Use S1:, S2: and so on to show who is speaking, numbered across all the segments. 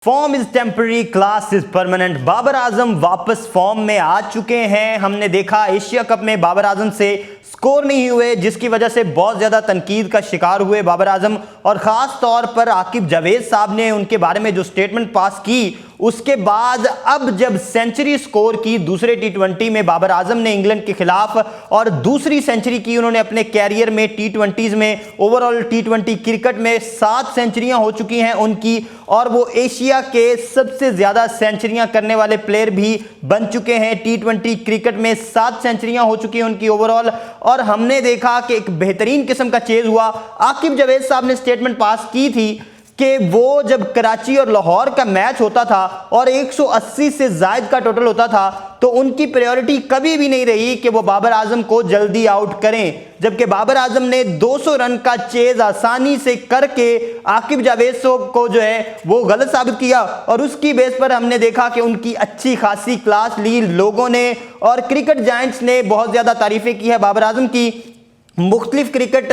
S1: Form is temporary, class is permanent. Babar Azam वापस form में आ चुके हैं। हमने देखा एशिया कप में बाबर आजम से स्कोर नहीं हुए, जिसकी वजह से बहुत ज्यादा तनकीद का शिकार हुए बाबर आजम, और खास तौर पर आकिब जावेद साहब ने उनके बारे में जो स्टेटमेंट पास की, उसके बाद अब जब सेंचुरी स्कोर की दूसरे टी20 में बाबर आजम ने इंग्लैंड के खिलाफ, और दूसरी सेंचुरी की उन्होंने अपने कैरियर में टी20 में, ओवरऑल टी20 क्रिकेट में 7 सेंचुरियां हो चुकी हैं उनकी, और वो एशिया के सबसे ज्यादा सेंचुरियां करने वाले प्लेयर भी बन चुके हैं। टी20 क्रिकेट में 7 सेंचुरियां हो चुकी हैं उनकी ओवरऑल, और हमने देखा कि एक बेहतरीन किस्म का चेज हुआ। आकिब जावेद साहब ने स्टेटमेंट पास की थी कि वो जब कराची और लाहौर का मैच होता था और 180 से ज्यादा का टोटल होता था, तो उनकी प्रायोरिटी कभी भी नहीं रही कि वो बाबर आजम को जल्दी आउट करें, जबकि बाबर आजम ने 200 रन का चेज आसानी से करके आकिब जावेद को जो है वो गलत साबित किया, और उसकी बेस पर हमने देखा कि उनकी अच्छी खासी क्लास ली लोगों ने, और क्रिकेट जायंट्स ने बहुत ज्यादा तारीफें की है बाबर आजम की। मुख्तलिफ क्रिकेट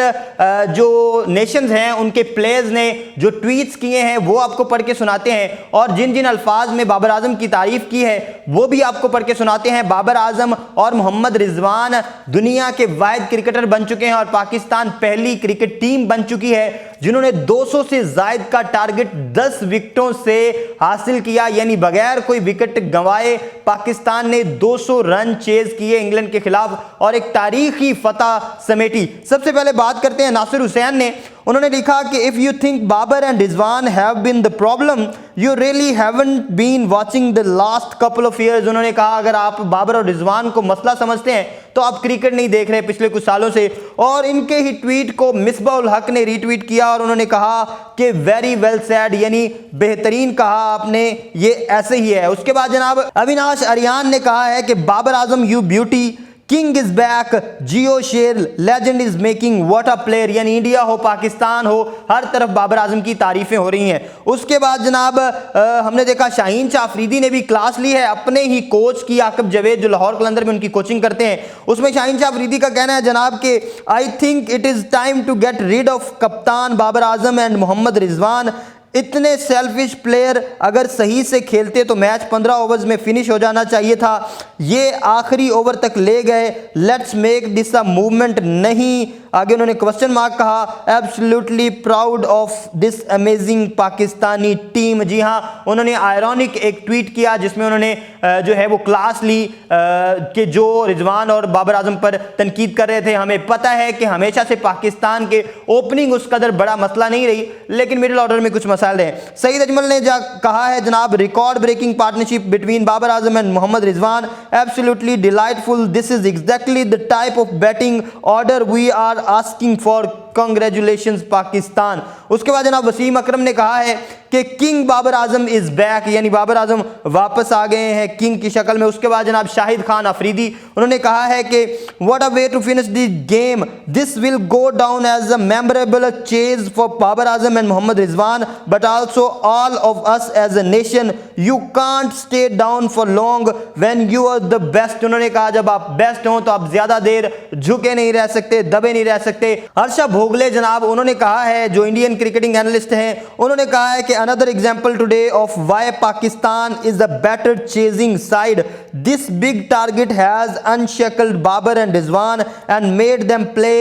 S1: जो नेशंस हैं उनके प्लेयर्स ने जो ट्वीट्स किए हैं वो आपको पढ़ के सुनाते हैं, और जिन जिन अल्फाज में बाबर आजम की तारीफ की है वो भी आपको पढ़ के सुनाते हैं। बाबर आजम और मोहम्मद रिजवान दुनिया के वाहिद क्रिकेटर बन चुके हैं, और पाकिस्तान पहली क्रिकेट टीम बन चुकी है जिन्होंने 200 से ज्यादा का टारगेट 10 विकेटों से हासिल किया, यानी बगैर कोई विकेट गंवाए पाकिस्तान ने 200 रन चेज किए इंग्लैंड के खिलाफ, और एक तारीखी फतह समेटी। सबसे पहले बात करते हैं नासिर हुसैन ने। उन्होंने लिखा कि if you think Babar and Rizwan have been the problem, you really haven't been watching the last couple of years. उन्होंने कहा अगर आप बाबर और रिजवान को मसला समझते हैं तो आप क्रिकेट नहीं देख रहे पिछले कुछ सालों से। और इनके ही ट्वीट को मिसबा उल हक ने रीट्वीट किया, और उन्होंने कहा कि वेरी वेल सेड, यानी बेहतरीन कहा आपने, ये ऐसे ही है। उसके बाद जनाब अविनाश आर्यन ने कहा है कि Babar Azam you beauty, king is back, जियो शेर legend is making, what a player. यानी इंडिया हो पाकिस्तान हो, हर तरफ बाबर आजम की तारीफें हो रही हैं। उसके बाद जनाब हमने देखा शाहीन शाह अफरीदी ने भी क्लास ली है अपने ही कोच की, आकिब जावेद जो लाहौर कलंदर में उनकी कोचिंग करते हैं। उसमें शाहीन शाह अफरीदी का कहना है जनाब के I think it is time to get rid of कप्तान बाबर आजम एंड मोहम्मद रिजवान। इतने सेल्फिश प्लेयर अगर सही से खेलते तो मैच 15 ओवर्स में फिनिश हो जाना चाहिए था, ये आखिरी ओवर तक ले गए, let's make this a movement नहीं। आगे उन्होंने क्वेश्चन मार्क कहा, absolutely proud of this amazing Pakistani team. जी हाँ, उन्होंने आयरॉनिक एक ट्वीट किया जिसमें उन्होंने जो है वो क्लास ली कि जो रिजवान और बाबर आजम पर तनकीद कर रहे थे। हमें पता है कि हमेशा से पाकिस्तान के ओपनिंग उस कदर बड़ा मसला नहीं रही, लेकिन मिडिल ऑर्डर में कुछ मसाइल हैं। सईद अजमल ने कहा है जनाब record breaking partnership between Babar Azam and Mohammad Rizwan, absolutely delightful, this is exactly the type of batting order we are asking for, congratulations Pakistan. उसके बाद जनाब वसीम अकरम ने कहा है कि king Babar Azam is back, यानी बाबर आजम वापस आ गए हैं किंग की शक्ल में। उसके बाद जनाब शाहिद खान अफरीदी उन्होंने कहा है कि what a way to finish this game, this will go down as a memorable chase for Babar Azam and Mohammad Rizwan, but also all of us as a nation, you can't stay down for long when you are the best. उन्होंने कहा जब आप best हो तो आप ज्यादा देर झुके नहीं रह सकते, दबे नहीं रह सकते। हर्षा भोगले जनाब उन्होंने कहा है, जो इंडियन क्रिकेटिंग एनालिस्ट हैं, उन्होंने कहा है कि another example today of why Pakistan is the better chasing side, this big target has unsettled Babar and Rizwan and made them play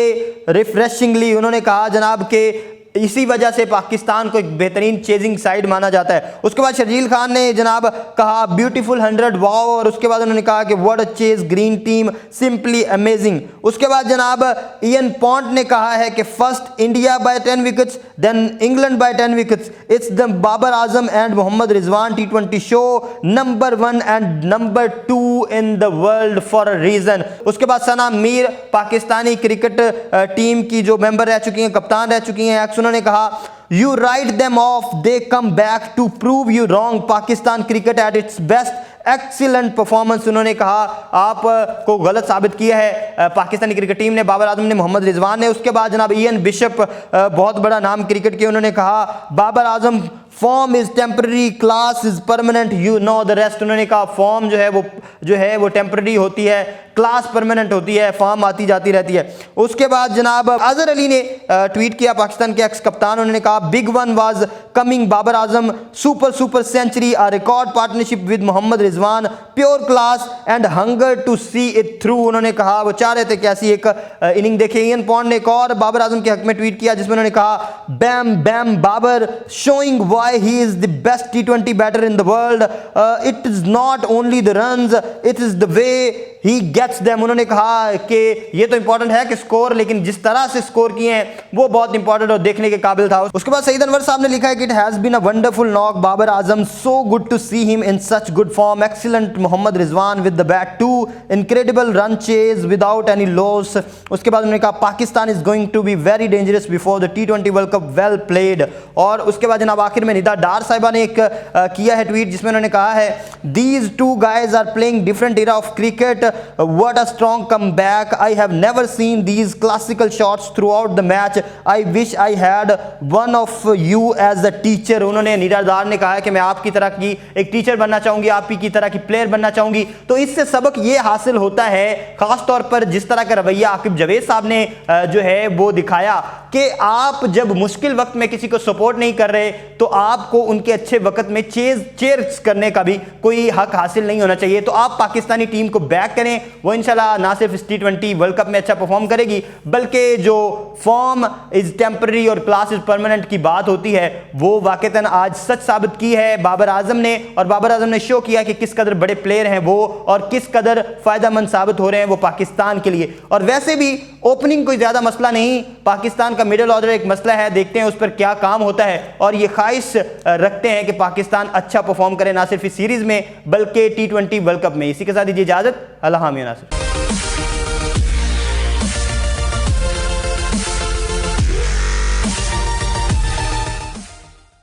S1: refreshingly. उन्होंने कहा जनाब के इसी वजह से पाकिस्तान को एक बेहतरीन चेजिंग साइड माना जाता है। उसके बाद शर्जील खान ने जनाब कहा ब्यूटीफुल 100 वाओ, और उसके बाद उन्होंने कहा कि what a chase green team, simply amazing. उसके बाद जनाब इयन पॉन्ट ने कहा है कि first India by 10 wickets, then England by 10 wickets, it's the Babar Azam and Mohammad Rizwan टी20 show, number 1 and number 2 in the world for a reason. उसके बाद सना मीर पाकिस्तानी क्रिकेट टीम की जो मेंबर रह चुकी हैं, कप्तान रह चुकी हैं, उन्होंने कहा you write them off, they come back to prove you wrong, Pakistan cricket at its best, excellent performance. उन्होंने कहा आप को गलत साबित किया है पाकिस्तानी क्रिकेट टीम ने, बाबर आजम ने, मोहम्मद रिजवान ने। उसके बाद जनाब इयन बिशप बहुत बड़ा नाम क्रिकेट के, उन्होंने कहा Babar Azam form is temporary, class is permanent, you know the rest. उन्होंने कहा फॉर्म जो है वो टेम्पररी होती है, क्लास परमानेंट होती है, फॉर्म आती जाती रहती है। उसके बाद जनाब अजहर अली ने ट्वीट किया, पाकिस्तान के एक्स कप्तान, उन्होंने कहा big one was coming, Babar Azam super century, a record partnership with Mohammad Rizwan, pure class and hunger to see it through. उन्होंने कहा वो चाह रहे थे कि ऐसी एक इनिंग देखे। इयन पॉन्ड ने एक और बाबर आजम के हक में ट्वीट किया जिसमें उन्होंने कहा bam bam Babar showing why he is the best T20 batter in the world, it is not only the runs, it is the way he gets them. उन्होंने कहा कि ये तो इंपॉर्टेंट है कि स्कोर, लेकिन जिस तरह से स्कोर किए हैं वो बहुत इंपॉर्टेंट और देखने के काबिल था। उसके बाद सईद अनवर साहब ने लिखा है कि it has been a wonderful knock Babar Azam, so good to see him in such good form, excellent Mohammad Rizwan with the bat too, incredible run chase without any loss. उसके बाद उन्होंने कहा Pakistan is going to be very dangerous before the T20 world cup, well played. और उसके बाद जनाब आखिर में निदा डार साहिबा ने एक किया है ट्वीट जिसमें उन्होंने कहा है these two guys are playing different era of cricket, what a strong comeback, I have never seen these classical shots throughout the match, I wish I had one of you as a teacher. उन्होंने निदा डार ने कहा है कि मैं आपकी तरह की एक टीचर बनना चाहूंगी, आपकी की तरह की प्लेयर बनना चाहूंगी। तो इससे सबक ये हासिल होता है, खास तौर पर जिस तरह का रवैया आकिब जावेद साहब ने जो है वो दिखाया कि आप जब मुश्किल वक्त में किसी को सपोर्ट नहीं कर रहे तो आपको उनके अच्छे वक्त में चेयर्स करने का भी कोई हक हासिल नहीं होना चाहिए। तो आप पाकिस्तानी टीम को बैक करें, वो इंशाल्लाह ना सिर्फ इस T20 वर्ल्ड कप में अच्छा परफॉर्म करेगी, बल्कि जो फॉर्म इज टेम्पररी और क्लास इज परमानेंट की बात होती है वो वाकईतन आज सच साबित की है बाबर आजम ने। और बाबर आजम ने शो किया कि किस कदर बड़े प्लेयर हैं वो और किस कदर फायदेमंद साबित हो रहे हैं वो पाकिस्तान के लिए। और वैसे भी ओपनिंग कोई ज्यादा मसला नहीं, पाकिस्तान का मिडिल ऑर्डर एक मसला है, देखते हैं उस पर क्या काम होता है। और ये ख्वाहिश रखते हैं कि पाकिस्तान अच्छा परफॉर्म करे ना सिर्फ इस सीरीज में बल्कि T20 वर्ल्ड कप में। इसी के साथ दीजिए इजाजत, अल्लाह हामिया नासिर।